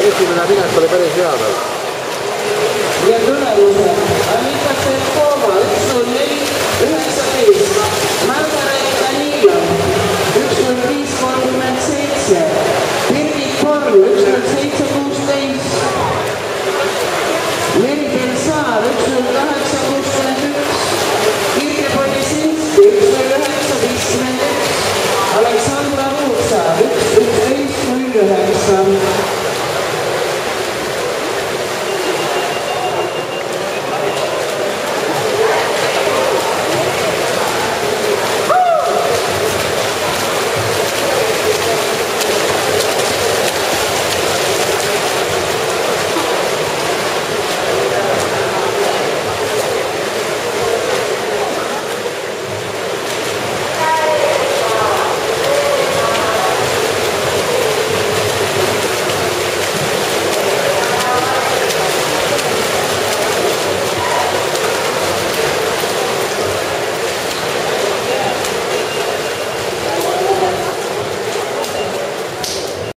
esimene minek oli päris hea tal. Ja tulemused. Annikaste Kooma 1:04.19. Margaret Danilov 1:05.37. Birgit Korn 1:07.16. Meribel Saar 1:08.61. Kirke Polisinski 1:09.51. Aleksandra Ruutsaar 1:11.09.